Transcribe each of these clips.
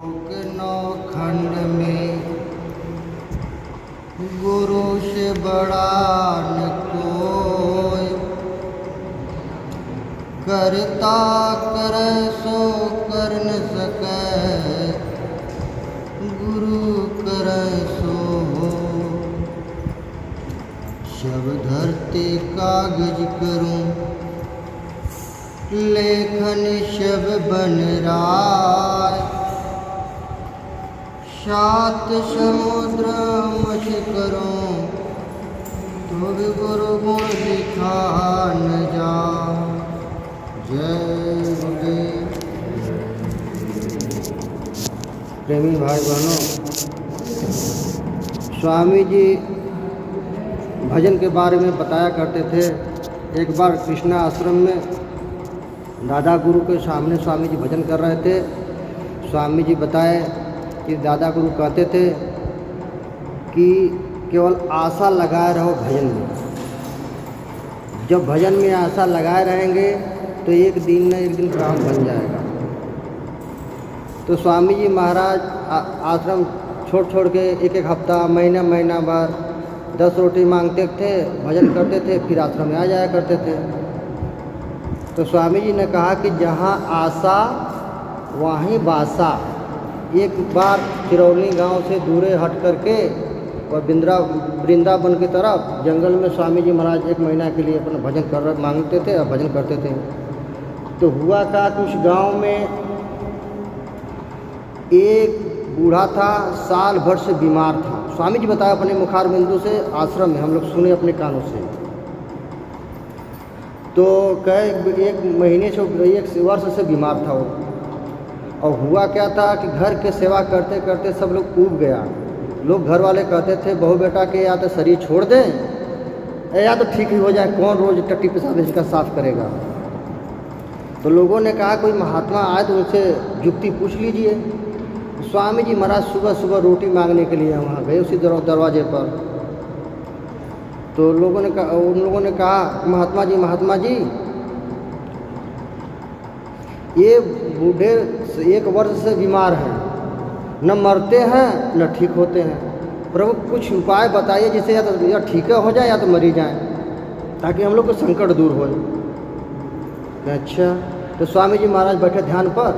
खंड में गुरु से बड़ा न कोई, करता कर सो कर न सके, गुरु कर सो हो। शब धरती कागज करूं, लेखन शब बन राय, सात समुद्र मछ करूं, तो भी गुरु गुण लिखा न जा। जय गुरुदेव। प्रेमी भाई बहनों, स्वामी जी भजन के बारे में बताया करते थे। एक बार कृष्णा आश्रम में दादा गुरु के सामने स्वामी जी भजन कर रहे थे। स्वामी जी बताए कि दादा गुरु कहते थे कि केवल आशा लगाए रहो भजन में। जब भजन में आशा लगाए रहेंगे तो एक दिन न एक दिन काम बन जाएगा। तो स्वामी जी महाराज आश्रम छोड़ के एक हफ्ता महीना भर 10 रोटी मांगते थे, भजन करते थे, फिर आश्रम में आ जाया करते थे। तो स्वामी जी ने कहा कि जहाँ आशा वहीं बासा। एक बार चिरौली गांव से दूरे हट करके और वृंदावन की तरफ जंगल में स्वामी जी महाराज 1 महीना के लिए अपना भजन मांगते थे और भजन करते थे। तो हुआ क्या कि उस गांव में एक बूढ़ा था, साल भर से बीमार था। स्वामी जी बताया अपने मुखार बिंदु से, आश्रम में हम लोग सुने अपने कानों से। तो कहे 1 महीने से 1 वर्ष से बीमार था वो। और हुआ क्या था कि घर के सेवा करते करते सब लोग ऊब गया। लोग घर वाले कहते थे बहू बेटा के या तो शरीर छोड़ दें या तो ठीक ही हो जाए, कौन रोज टट्टी पेशाब इसका साफ करेगा। तो लोगों ने कहा कोई महात्मा आए तो उनसे युक्ति पूछ लीजिए। स्वामी जी महाराज सुबह सुबह रोटी मांगने के लिए वहाँ गए उसी दरवाजे पर। तो उन लोगों ने कहा महात्मा जी ये बूढ़े 1 वर्ष से बीमार हैं, न मरते हैं न ठीक होते हैं। प्रभु कुछ उपाय बताइए जिससे या ठीक हो जाए या तो मरी जाए, ताकि हम लोग को संकट दूर हो। अच्छा, तो स्वामी जी महाराज बैठे ध्यान पर,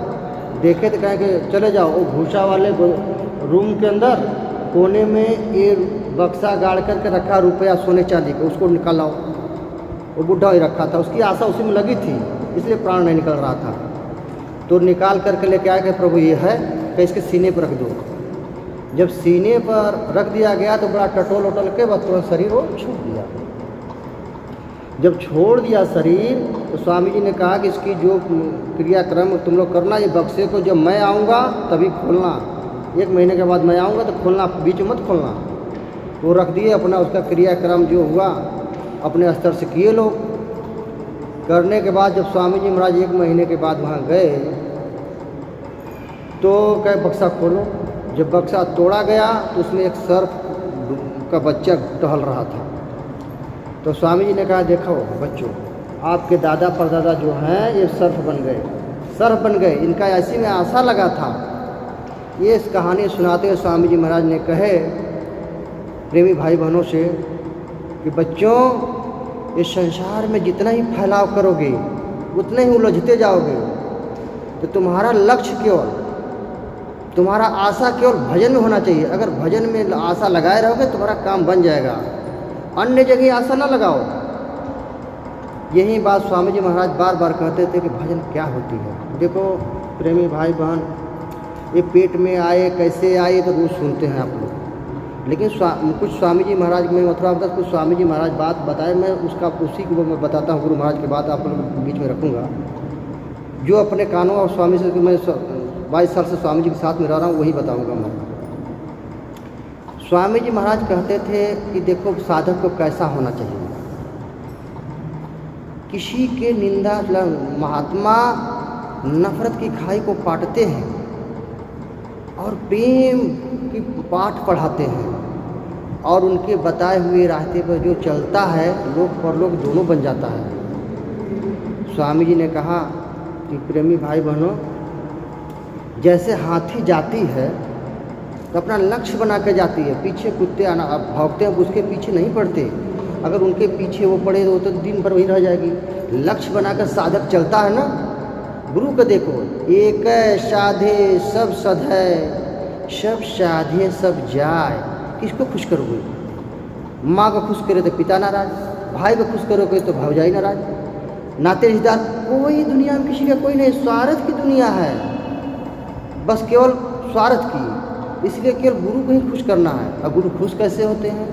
देखे तो कहें कि चले जाओ वो भूसा वाले रूम के अंदर कोने में ये बक्सा गाड़ करके रखा रुपया सोने चांदी का, उसको निकालाओ। वो बुढ़ा ही रखा था, उसकी आशा उसी में लगी थी, इसलिए प्राण नहीं निकल रहा था। तो निकाल करके लेके आए कि प्रभु ये है कि इसके सीने पर रख दो। जब सीने पर रख दिया गया तो बड़ा टटोल के बस तुरंत शरीर वो छोड़ दिया। जब छोड़ दिया शरीर तो स्वामी जी ने कहा कि इसकी जो क्रियाक्रम तुम लोग करना, ये बक्से को जब मैं आऊँगा तभी खोलना, 1 महीने के बाद मैं आऊँगा तो खोलना, बीच में मत खोलना। तो रख दिए अपना, उसका क्रियाक्रम जो हुआ अपने स्तर से किए लोग। करने के बाद जब स्वामी जी महाराज 1 महीने के बाद वहाँ गए तो कहे बक्सा खोलो। जब बक्सा तोड़ा गया तो उसमें एक सर्प का बच्चा टहल रहा था। तो स्वामी जी ने कहा देखो बच्चों, आपके दादा परदादा जो हैं ये सर्प बन गए, इनका ऐसी में आशा लगा था। ये इस कहानी सुनाते हुए स्वामी जी महाराज ने कहे प्रेमी भाई बहनों से कि बच्चों, इस संसार में जितना ही फैलाव करोगे उतने ही उलझते जाओगे। तो तुम्हारा लक्ष्य केवल, तुम्हारा आशा केवल भजन में होना चाहिए। अगर भजन में आशा लगाए रहोगे तुम्हारा काम बन जाएगा, अन्य जगह आशा ना लगाओ। यही बात स्वामी जी महाराज बार बार कहते थे कि भजन क्या होती है। देखो प्रेमी भाई बहन, ये पेट में आए कैसे आए तो रोज़ सुनते हैं आप लोग, लेकिन कुछ स्वामी जी महाराज में मथुरा में कुछ स्वामी जी महाराज बात बताए, मैं उसी को मैं बताता हूँ। गुरु महाराज की बात आप लोग बीच में रखूँगा। जो अपने कानों और स्वामी से, मैं 22 साल से स्वामी जी के साथ में रह रहा हूँ, वही बताऊँगा मैं। स्वामी जी महाराज कहते थे कि देखो साधक को कैसा होना चाहिए। किसी के निंदा, महात्मा नफरत की खाई को पाटते हैं और प्रेम की पाठ पढ़ाते हैं, और उनके बताए हुए रास्ते पर जो चलता है लोक परलोक दोनों बन जाता है। स्वामी जी ने कहा कि प्रेमी भाई बहनों, जैसे हाथी जाती है तो अपना लक्ष्य बना के जाती है, पीछे कुत्ते आना भौंकते हैं उसके पीछे नहीं पड़ते, अगर उनके पीछे वो पड़े तो दिन भर वहीं रह जाएगी। लक्ष्य बनाकर साधक चलता है ना। गुरु को देखो, एक साधे सब सधै, सब साधे सब जाए। किसको खुश करोगे? माँ को खुश करे तो पिता नाराज, भाई को खुश करोगे तो भौजाई नाराज, नाते रिश्तेदार कोई दुनिया में किसी का कोई नहीं। स्वार्थ की दुनिया है, बस केवल स्वार्थ की, इसलिए केवल गुरु को ही खुश करना है। और गुरु खुश कैसे होते हैं?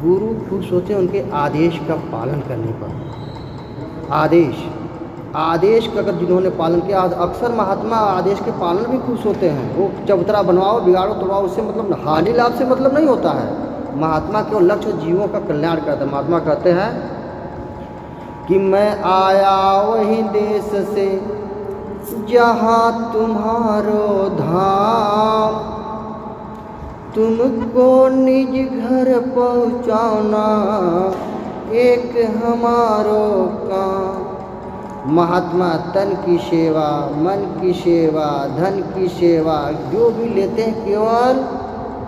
गुरु खुश होते हैं उनके आदेश का पालन करने पर। आदेश का अगर जिन्होंने पालन किया, अक्सर महात्मा आदेश के पालन भी खुश होते हैं। वो चबूतरा बनवाओ, बिगाड़ो, तोड़वाओ, उससे मतलब हानि लाभ से मतलब नहीं होता है। महात्मा केवल लक्ष्य जीवों का कल्याण करता है। महात्मा कहते हैं कि मैं आया वही देश से जहाँ तुम्हारो धाम, तुमको निज घर पहुँचाना एक हमारो काम। महात्मा तन की सेवा, मन की सेवा, धन की सेवा जो भी लेते हैं केवल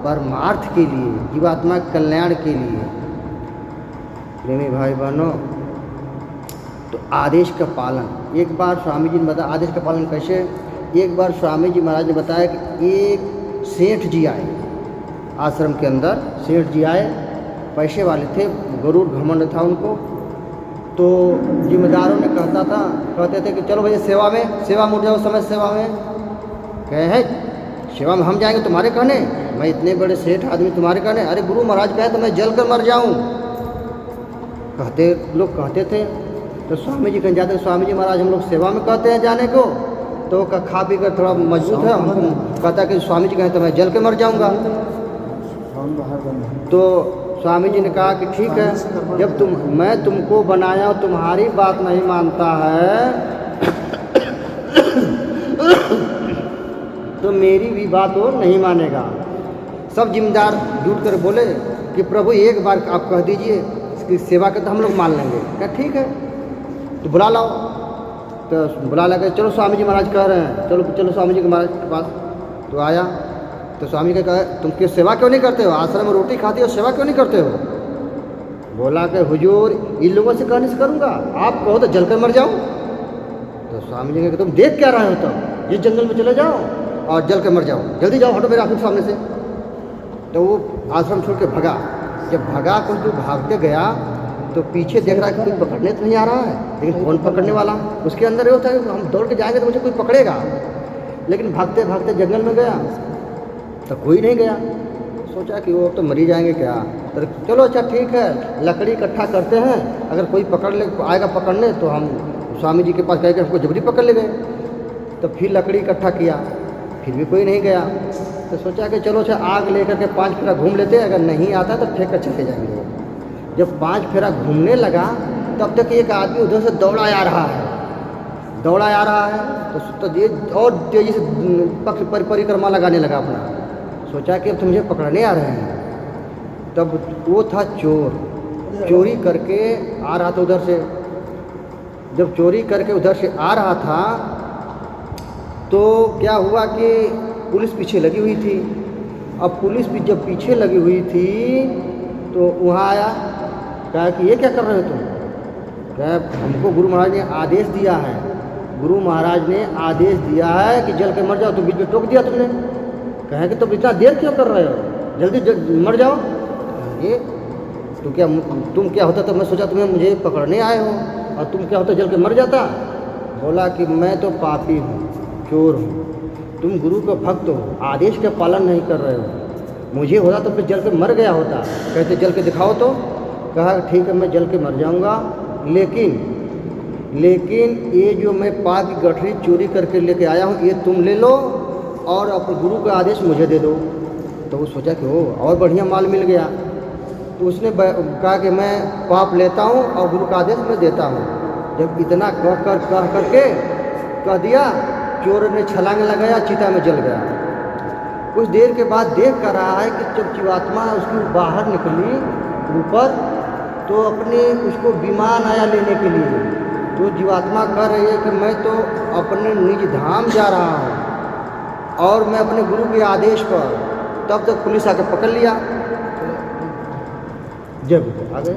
परमार्थ के लिए, जीवात्मा कल्याण के लिए। प्रेमी भाई बहनों, तो आदेश का पालन, एक बार स्वामी जी ने बताया आदेश का पालन कैसे। एक बार स्वामी जी महाराज ने बताया कि एक सेठ जी आए आश्रम के अंदर। सेठ जी आए, पैसे वाले थे, गरुड़ घमंड था उनको। तो जिम्मेदारों ने कहते थे कि चलो भैया सेवा में उठ जाओ, समय सेवा में। कहे हैं सेवा में हम जाएंगे तुम्हारे कहने? मैं इतने बड़े सेठ आदमी तुम्हारे कहने? अरे गुरु महाराज कहे तो मैं जल कर मर जाऊं, लोग कहते थे। तो स्वामी जी कहीं जाते, स्वामी जी महाराज हम लोग सेवा में कहते हैं जाने को, तो खा पी कर थोड़ा मजबूत है, हमको कहता कि स्वामी जी कहें तो मैं जल के मर जाऊंगा। तो स्वामी जी ने कहा कि ठीक है, जब मैं तुमको बनाया तुम्हारी बात नहीं मानता है तो मेरी भी बात वो नहीं मानेगा। सब जिम्मेदार जुट कर बोले कि प्रभु एक बार आप कह दीजिए इसकी सेवा के तो हम लोग मान लेंगे। क्या ठीक है, तो बुला लाओ। तो बुला ला के चलो स्वामी जी महाराज कह रहे हैं, चलो स्वामी जी के महाराज के पास। तो आया तो स्वामी जी कहा तुम क्यों सेवा क्यों नहीं करते हो? आश्रम में रोटी खाती हो, सेवा क्यों नहीं करते हो? बोला कि हुजूर इन लोगों से कहने से करूँगा, आप कहो तो जलकर मर जाऊँ। तो स्वामी जी ने तुम देख क्या रहे हो? तो जिस जंगल में चले जाओ और जल कर मर जाओ, जल्दी जाओ, हटो मेरे आँखों के सामने से। तो वो आश्रम छोड़ के भगा। जब भगा कुछ दूर भागते गया तो पीछे देख रहा है कि कोई पकड़ने तो नहीं आ रहा है, लेकिन कौन पकड़ने वाला? उसके अंदर ये होता है हम दौड़ के जाएंगे तो मुझे कोई पकड़ेगा। लेकिन भागते भागते जंगल में गया तो कोई नहीं गया। सोचा कि वो तो मरी जाएंगे क्या, तो चलो अच्छा ठीक है, लकड़ी इकट्ठा करते हैं, अगर कोई पकड़ ले आएगा पकड़ने तो हम स्वामी जी के पास गए कि हमको जबरी पकड़ ले गए। तो फिर लकड़ी इकट्ठा किया, फिर भी कोई नहीं गया। तो सोचा कि चलो अच्छा आग लेकर के 5 फेरा घूम लेते हैं, अगर नहीं आता तो फेंक कर चले जाएंगे। जब 5 फेरा घूमने लगा तब तक एक आदमी उधर से दौड़ा आ रहा है तो ये और तेज़ी से परिक्रमा लगाने लगा अपना। सोचा कि अब तो मुझे पकड़ने आ रहे हैं। तब वो था चोर, चोरी करके आ रहा था उधर से। जब चोरी करके उधर से आ रहा था तो क्या हुआ कि पुलिस पीछे लगी हुई थी। अब पुलिस भी जब पीछे लगी हुई थी तो वहाँ आया, कहा कि ये क्या कर रहे हो तुम? कहा हमको गुरु महाराज ने आदेश दिया है, गुरु महाराज ने आदेश दिया है कि जल के मर जाओ। तो बीच में टोक दिया तुमने। कहे कि तुम इतना देर क्यों कर रहे हो, जल्दी मर जाओ। ये तुम क्या होता? तो मैं सोचा तुम्हें मुझे पकड़ने आए हो, और तुम क्या होता जल के मर जाता। बोला कि मैं तो पापी हूँ, चोर हूँ, तुम गुरु के भक्त हो, आदेश का पालन नहीं कर रहे हो। मुझे होता तो फिर जल के मर गया होता। कहते जल के दिखाओ तो। कहा ठीक है मैं जल के मर जाऊँगा, लेकिन ये जो मैं पाक की गठरी चोरी करके लेके आया हूँ ये तुम ले लो और अपने गुरु का आदेश मुझे दे दो। तो वो सोचा कि और बढ़िया माल मिल गया। तो उसने कहा कि मैं पाप लेता हूँ और गुरु का आदेश मैं देता हूँ। जब इतना कह करके कह दिया, चोर ने छलांग लगाया, चिता में जल गया। कुछ देर के बाद देख कर रहा है कि जब जीवात्मा उसकी बाहर निकली ऊपर तो अपने उसको विमान आया लेने के लिए। तो जीवात्मा कह रही है कि मैं तो अपने निज धाम जा रहा हूँ, और मैं अपने गुरु के आदेश पर तब तक पुलिस आके पकड़ लिया। जब आ गया